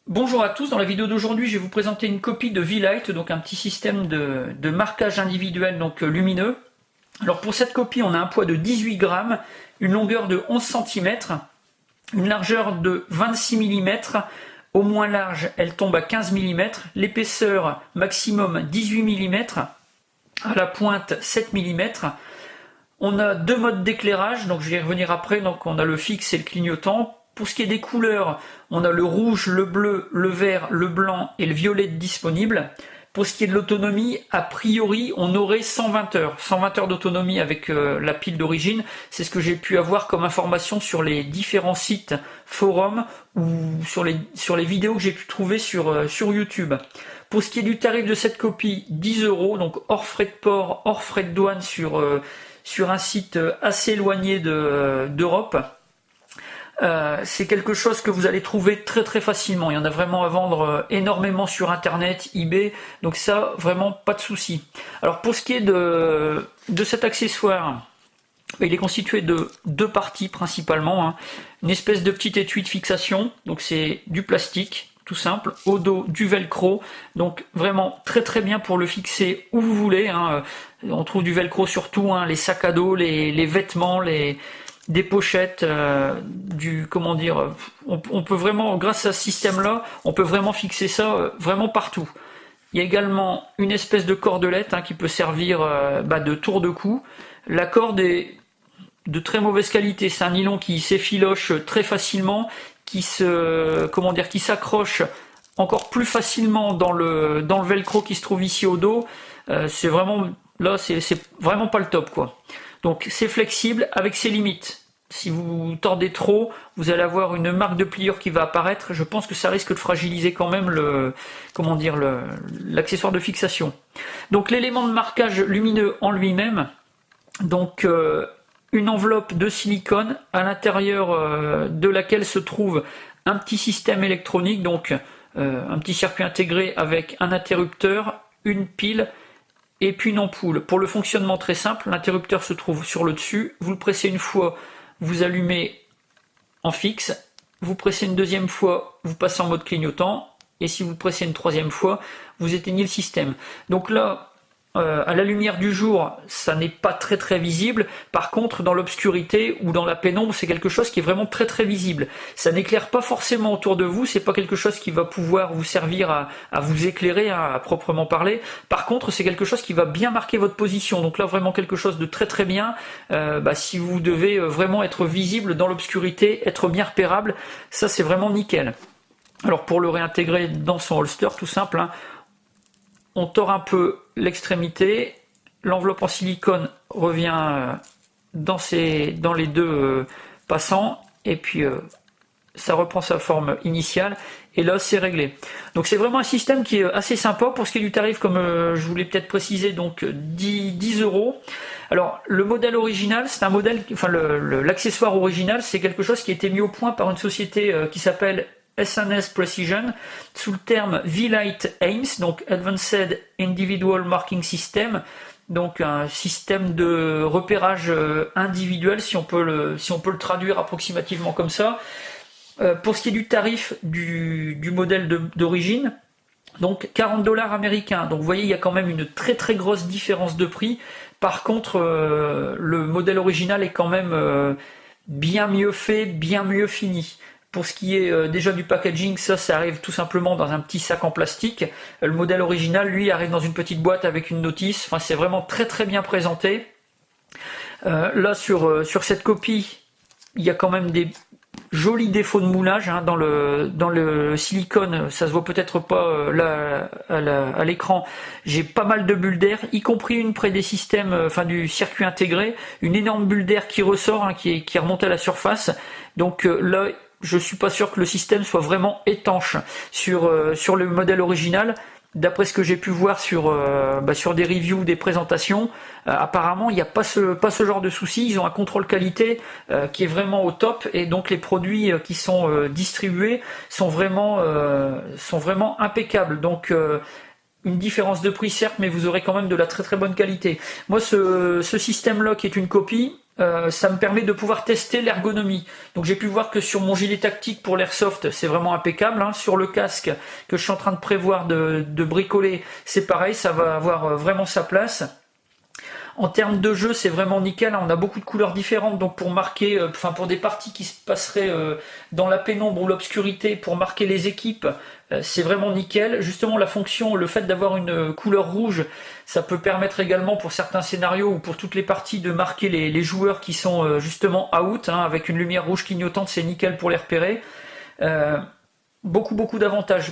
Bonjour à tous, dans la vidéo d'aujourd'hui je vais vous présenter une copie de V-Lite, donc un petit système de marquage individuel donc lumineux. Alors pour cette copie on a un poids de 18 grammes, une longueur de 11 cm, une largeur de 26 mm, au moins large elle tombe à 15 mm, l'épaisseur maximum 18 mm, à la pointe 7 mm. On a deux modes d'éclairage, donc je vais y revenir après, donc on a le fixe et le clignotant. Pour ce qui est des couleurs, on a le rouge, le bleu, le vert, le blanc et le violet disponibles. Pour ce qui est de l'autonomie, a priori, on aurait 120 heures. 120 heures d'autonomie avec la pile d'origine. C'est ce que j'ai pu avoir comme information sur les différents sites, forums ou sur les vidéos que j'ai pu trouver sur YouTube. Pour ce qui est du tarif de cette copie, 10 €, donc hors frais de port, hors frais de douane sur un site assez éloigné d'Europe. C'est quelque chose que vous allez trouver très très facilement. Il y en a vraiment à vendre énormément sur internet, eBay, donc ça vraiment pas de souci. Alors pour ce qui est de cet accessoire, il est constitué de deux parties principalement, hein. Une espèce de petit étui de fixation, donc c'est du plastique tout simple, au dos du velcro, donc vraiment très très bien pour le fixer où vous voulez, hein. On trouve du velcro surtout, hein, les sacs à dos, les vêtements, des pochettes, on peut vraiment, grâce à ce système-là, on peut vraiment fixer ça vraiment partout. Il y a également une espèce de cordelette, hein, qui peut servir de tour de cou. La corde est de très mauvaise qualité, c'est un nylon qui s'effiloche très facilement, qui s'accroche encore plus facilement dans le velcro qui se trouve ici au dos. C'est vraiment pas le top, quoi. Donc c'est flexible avec ses limites. Si vous tordez trop, vous allez avoir une marque de pliure qui va apparaître. Je pense que ça risque de fragiliser quand même l'accessoire de fixation. Donc l'élément de marquage lumineux en lui-même, donc une enveloppe de silicone à l'intérieur de laquelle se trouve un petit système électronique, donc un petit circuit intégré avec un interrupteur, une pile et puis une ampoule. Pour le fonctionnement très simple, l'interrupteur se trouve sur le dessus, vous le pressez une fois, vous allumez en fixe, vous pressez une deuxième fois, vous passez en mode clignotant, et si vous pressez une troisième fois, vous éteignez le système. Donc là, à la lumière du jour, ça n'est pas très très visible. Par contre, dans l'obscurité ou dans la pénombre, c'est quelque chose qui est vraiment très très visible. Ça n'éclaire pas forcément autour de vous, c'est pas quelque chose qui va pouvoir vous servir à vous éclairer, hein, à proprement parler. Par contre, c'est quelque chose qui va bien marquer votre position. Donc là, vraiment quelque chose de très très bien. Si vous devez vraiment être visible dans l'obscurité, être bien repérable, ça c'est vraiment nickel. Alors pour le réintégrer dans son holster, tout simple, hein, on tord un peu l'extrémité, l'enveloppe en silicone revient dans les deux passants, et puis ça reprend sa forme initiale, et là c'est réglé. Donc c'est vraiment un système qui est assez sympa. Pour ce qui est du tarif, comme je voulais peut-être préciser, donc 10 €. Alors le modèle original, c'est un modèle, l'accessoire original, c'est quelque chose qui a été mis au point par une société qui s'appelle S&S Precision, sous le terme V-Lite AIMS, donc Advanced Individual Marking System, donc un système de repérage individuel, si on peut le traduire approximativement comme ça. Pour ce qui est du tarif du modèle d'origine, donc 40 $ américains. Donc vous voyez, il y a quand même une très très grosse différence de prix. Par contre, le modèle original est quand même bien mieux fait, bien mieux fini. Pour ce qui est déjà du packaging, ça arrive tout simplement dans un petit sac en plastique. Le modèle original, lui, arrive dans une petite boîte avec une notice. Enfin, c'est vraiment très très bien présenté. Là, sur cette copie, il y a quand même des jolis défauts de moulage, hein, dans le silicone. Ça se voit peut-être pas là à l'écran. J'ai pas mal de bulles d'air, y compris une près des systèmes, du circuit intégré, une énorme bulle d'air qui ressort, hein, qui remonte à la surface. Donc là, je suis pas sûr que le système soit vraiment étanche sur le modèle original. D'après ce que j'ai pu voir sur des reviews, des présentations, apparemment il n'y a pas ce genre de souci. Ils ont un contrôle qualité qui est vraiment au top, et donc les produits qui sont distribués sont vraiment impeccables. Donc une différence de prix certes, mais vous aurez quand même de la très très bonne qualité. Moi ce système-là qui est une copie, ça me permet de pouvoir tester l'ergonomie. Donc j'ai pu voir que sur mon gilet tactique pour l'airsoft, c'est vraiment impeccable. Hein. Sur le casque que je suis en train de prévoir de bricoler, c'est pareil, ça va avoir vraiment sa place. En termes de jeu, c'est vraiment nickel. On a beaucoup de couleurs différentes, donc pour marquer, pour des parties qui se passeraient dans la pénombre ou l'obscurité, pour marquer les équipes, c'est vraiment nickel. Justement, la fonction, le fait d'avoir une couleur rouge, ça peut permettre également pour certains scénarios ou pour toutes les parties de marquer les joueurs qui sont justement out, hein, avec une lumière rouge clignotante, c'est nickel pour les repérer. Beaucoup d'avantages.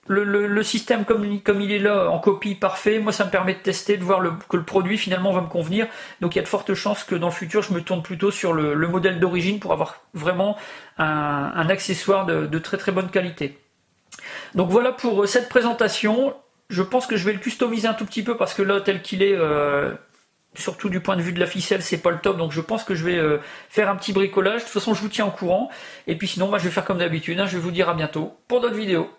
Le système comme il est là en copie parfait, moi ça me permet de tester, de voir que le produit finalement va me convenir. Donc il y a de fortes chances que dans le futur je me tourne plutôt sur le modèle d'origine pour avoir vraiment un accessoire de très très bonne qualité. Donc voilà pour cette présentation. Je pense que je vais le customiser un tout petit peu parce que là tel qu'il est, surtout du point de vue de la ficelle, c'est pas le top. Donc je pense que je vais faire un petit bricolage. De toute façon je vous tiens au courant. Et puis sinon moi je vais faire comme d'habitude, hein, je vais vous dire à bientôt pour d'autres vidéos.